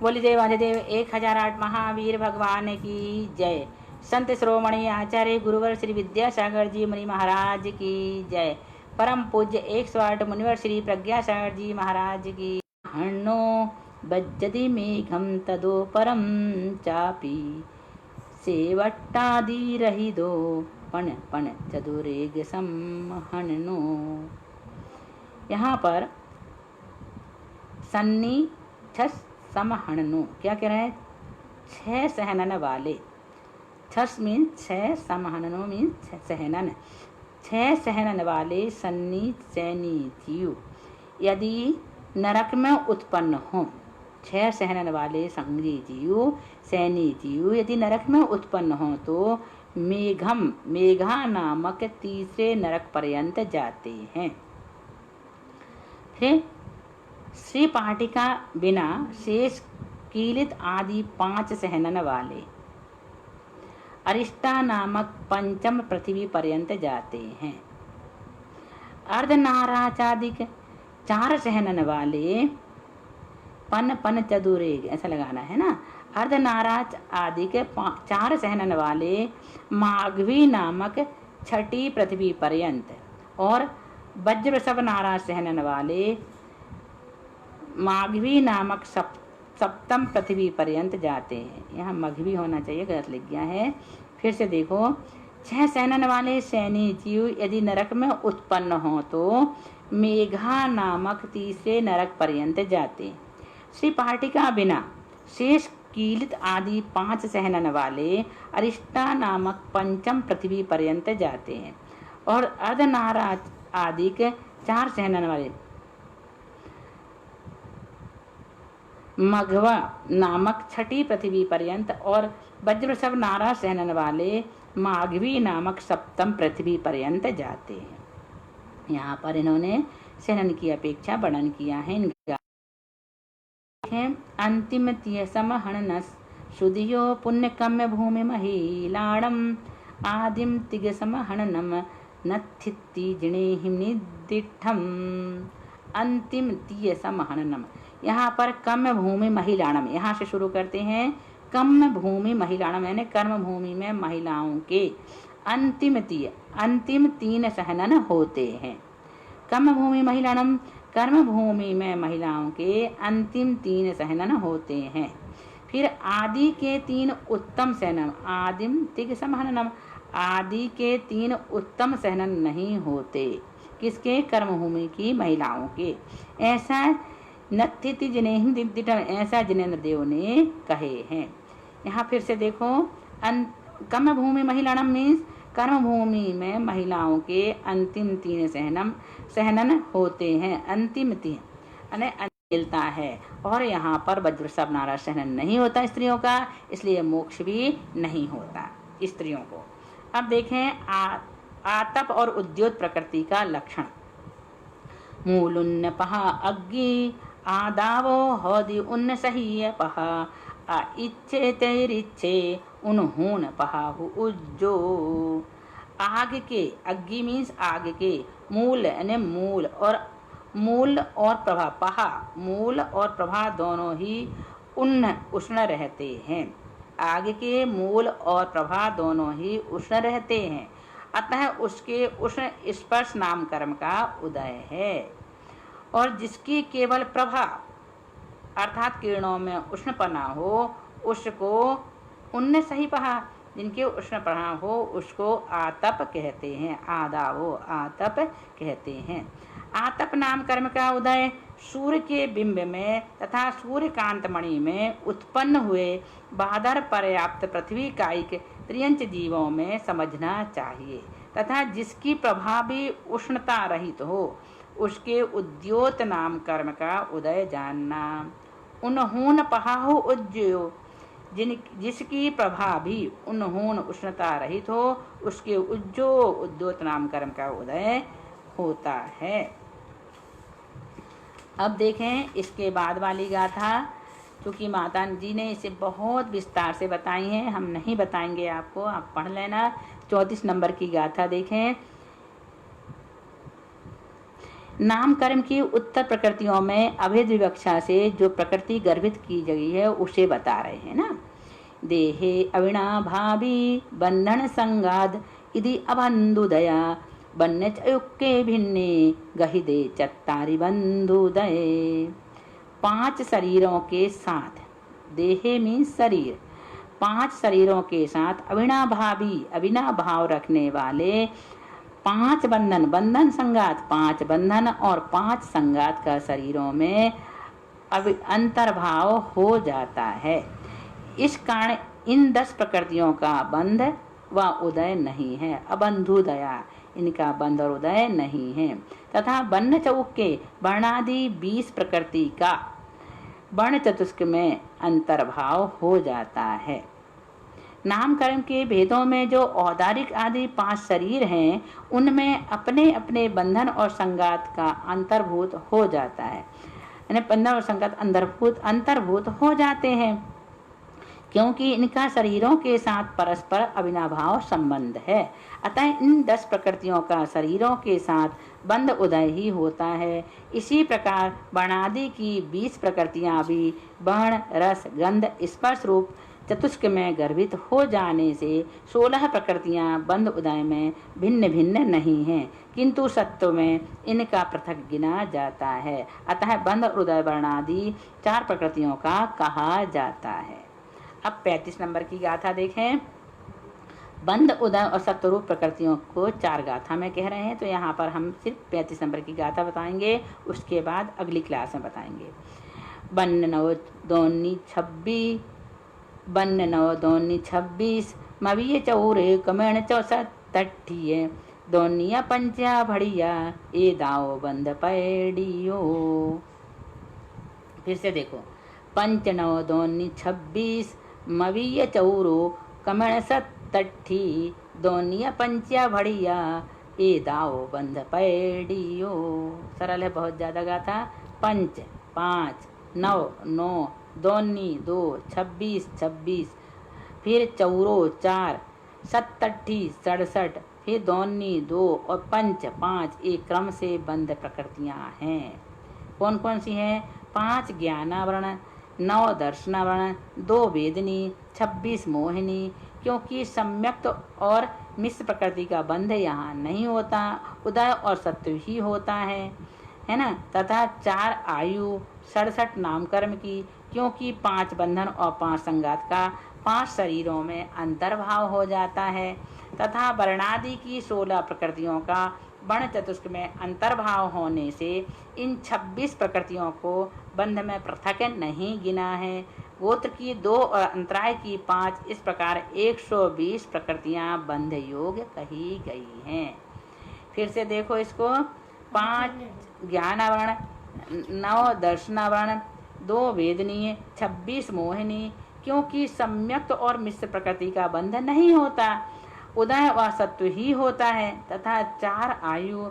बोली जय वालेदेव 1008 महावीर भगवान की जय। संत श्रोमणी आचार्य गुरुवर श्री विद्यासागर जी मुनि महाराज की जय। परम पूज्य 108 मुनिवर श्री प्रज्ञासागर जी महाराज की। हन्नो बज्जति मेघम तदो परम चापी सेवट्टादि रही दो पण पण चतुरेग समहनो। यहाँ पर सन्नी छस समहनो क्या कह रहे हैं? 6 सहनन वाले। छस मीन्स 6, समहनो मीन्स सहनन। 6 सहनन वाले सन्नी सैनी जीव यदि नरक में उत्पन्न हो। 6 सहनन वाले संगी जीव सैनी जीव यदि नरक में उत्पन्न हो तो मेघम मेघा नामक तीसरे नरक पर्यंत जाते हैं। फिर श्री पाटिका बिना शेष कीलित आदि 5 सहनन वाले अरिष्टा नामक पंचम पृथ्वी पर्यंत जाते हैं। अर्धनाराचादिक 4 सहनन वाले पन पन चतुरेग ऐसा लगाना है ना। अर्धनाराज आदि के 4 सहनन वाले माघवी नामक 6ठी पृथ्वी पर्यंत और वज्र सब नाराज सहनन वाले माघवी नामक सप्तम पृथ्वी पर्यंत जाते हैं। यहाँ मघवी होना चाहिए, गलत लिख गया है। फिर से देखो 6 सहनन वाले सैनी जीव यदि नरक में उत्पन्न हो तो मेघा नामक तीसरे नरक पर्यंत जाते। श्री पाटिका बिना शेष कीलित आदि 5 सहनन वाले अरिष्टा नामक पंचम पृथ्वी पर्यंत जाते हैं और अर्धनाराज आदि के 4 सहनन वाले मघवा नामक 6ठी पृथ्वी पर्यंत और वज्रसव नारा सहनन वाले माघवी नामक सप्तम पृथ्वी पर्यंत जाते हैं। यहाँ पर इन्होंने सहनन की अपेक्षा वर्णन किया है। अंतिम तियसम हणनस शुद्धियो पुण्य कम्य भूमि महिलाणम आदिम तिगसम हणनम नथिति जिणे हिमनिदिठम। अंतिम तियसम हणनम यहाँ पर कम्य भूमि महिलाणम, यहाँ से शुरू करते हैं। कम्य भूमि महिलाणम यानी कर्म भूमि में महिलाओं के अंतिम 3 सहनन होते हैं। कम्य भूमि महिलाणम कर्म भूमि में महिलाओं के अंतिम 3 सहनन होते हैं। फिर आदि के 3 उत्तम सहनन आदिम तिग समहननम, आदि के 3 उत्तम सहनन नहीं होते। किसके? कर्म भूमि की महिलाओं के। ऐसा नथिति जिनेहिम दिट्ठम, ऐसा जिनेन्द्र देव ने कहे हैं। यहाँ फिर से देखो कर्म भूमि महिलाणम मीन्स कर्म भूमि में महिलाओं के अंतिम 3 सहनन होते हैं। अंतिम 3 मिलता है और यहाँ पर वज्र सब नारा सहनन नहीं होता स्त्रियों का, इसलिए मोक्ष भी नहीं होता स्त्रियों को। अब देखें आतप और उद्योत प्रकृति का लक्षण। मूलुन्न पहा अग्गी आदावो हौदि उन्न सही पहा आ इच्छे तैरिच्छे उन्हून पहाहु उज्जो। आग के, अग्गी मीन्स आग के, मूल यानी मूल और प्रभा, पहा मूल और प्रभा दोनों ही उष्ण रहते हैं। आग के मूल और प्रभा दोनों ही उष्ण रहते हैं, अतः उसके उष्ण स्पर्श नाम कर्म का उदय है। और जिसकी केवल प्रभा अर्थात किरणों में उष्णपना हो उसको उन्न सही पहा, जिनके उष्ण पना हो उसको आतप कहते हैं। आदावो आतप कहते हैं। आतप नाम कर्म का उदय सूर्य के बिंब में तथा सूर्यकांत मणि में उत्पन्न हुए बादर पर्याप्त पृथ्वी कायिक त्रियंच जीवों में समझना चाहिए, तथा जिसकी प्रभा भी उष्णता रहित हो उसके उद्योत नाम कर्म का उदय जानना। उन्हून पहाहु उज्जयो, जिसकी प्रभा भी उन्हून उष्णता रहित हो उसके उज्जो उद्योत नाम कर्म का उदय होता है। अब देखें इसके बाद वाली गाथा, क्योंकि माता जी ने इसे बहुत विस्तार से बताई है, हम नहीं बताएंगे आपको, आप पढ़ लेना। 34 नंबर की गाथा देखें। नाम कर्म की उत्तर प्रकृतियों में अभेद विवक्षा से जो प्रकृति गर्भित की गई है उसे बता रहे हैं ना। देहे अविनाभावी बंधन संगाद इति अबंधुदया बन्य चयुक्के भिन्ने गहिदे चत्तारि बंधुदये। 5 शरीरों के साथ, देहे मीन्स शरीर, 5 शरीरों के साथ अविनाभावी अविनाभाव रखने वाले 5 बंधन, बंधन संगात 5 बंधन और 5 संगात का शरीरों में अंतर्भाव हो जाता है। इस कारण इन 10 प्रकृतियों का बंध व उदय नहीं है, अबंधुदया, इनका बंध और उदय नहीं है। तथा वर्ण चौक के वर्णादि 20 प्रकृति का वर्ण चतुष्क में अंतर्भाव हो जाता है। नाम कर्म के भेदों में जो औदारिक आदि 5 शरीर हैं उनमें अपने अपने बंधन और संगात का अंतर्भूत हो जाता है, यानी बंधन और संगात अंतर्भूत हो जाते हैं, क्योंकि इनका शरीरों के साथ परस्पर अविनाभाव संबंध है। अतः इन 10 प्रकृतियों का शरीरों के साथ बंध उदय ही होता है। इसी प्रकार वर्णादि की 20 प्रकृतियां भी वर्ण रस गंध स्पर्श रूप चतुष्क में गर्भित हो जाने से 16 प्रकृतियां बंध उदय में भिन्न भिन्न नहीं हैं, किंतु सत्व में इनका पृथक गिना जाता है। अतः बंध उदय वर्णादि 4 प्रकृतियों का कहा जाता है। अब 35 नंबर की गाथा देखें। बंध उदय और सत्वरूप प्रकृतियों को 4 गाथा में कह रहे हैं, तो यहाँ पर हम सिर्फ 35 नंबर की गाथा बताएंगे, उसके बाद अगली क्लास में बताएंगे। बन्न नव दोनी 26 बन्न नव दोनी 26 मवीय चौरे कमेण 64 दोनिया पंचा भड़िया ए दाओ बंद पैडियो। फिर से देखो, 5 9 दोनी 26 मवीय चौरो कमेण 67 दोनिया पंचा भड़िया ए दाओ बंद पैडियो। सरल है, बहुत ज्यादा गाथा। 5 5 9 9 दोनी 2 26 26 फिर चौरो 4 67 67 फिर दोनी 2 और पंच 5 एक क्रम से बंध प्रकृतियां हैं। कौन कौन सी हैं? 5 ज्ञानावरण, 9 दर्शनावरण, 2 वेदनी, 26 मोहिनी, क्योंकि सम्यक्त और मिश्र प्रकृति का बंध यहाँ नहीं होता, उदय और सत्व ही होता है ना। तथा 4 आयु, 67 नामकर्म की, क्योंकि 5 बंधन और 5 संगात का 5 शरीरों में अंतर्भाव हो जाता है। तथा वर्णादि की 16 प्रकृतियों का वर्ण चतुष्क में अंतर्भाव होने से इन 26 प्रकृतियों को बंध में पृथक नहीं गिना है। गोत्र की 2 और अंतराय की 5, इस प्रकार 120 प्रकृतियां बंध योग कही गई हैं। फिर से देखो इसको, 5 ज्ञानावरण, 9 दर्शनावरण, 2 वेदनीय, 26 मोहिनी, क्योंकि सम्यक्त और मिश्र प्रकृति का बंध नहीं होता, उदय व सत्व ही होता है। तथा 4 आयु,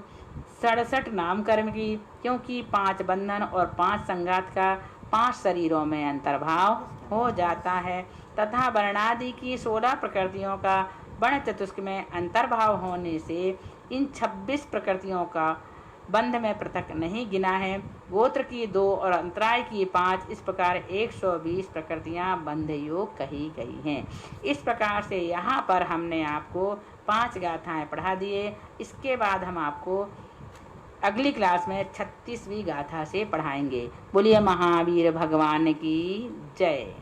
67 नामकर्म की, क्योंकि 5 बंधन और 5 संगात का 5 शरीरों में अंतर्भाव हो जाता है। तथा वर्णादि की 16 प्रकृतियों का वर्ण चतुष्क में अंतर्भाव होने से इन 26 प्रकृतियों का बंध में पृथक नहीं गिना है। गोत्र की 2 और अंतराय की 5, इस प्रकार 120 प्रकृतियां बंध योग कही गई हैं। इस प्रकार से यहाँ पर हमने आपको 5 गाथाएं पढ़ा दिए। इसके बाद हम आपको अगली क्लास में 36वीं गाथा से पढ़ाएंगे। बोलिए महावीर भगवान की जय।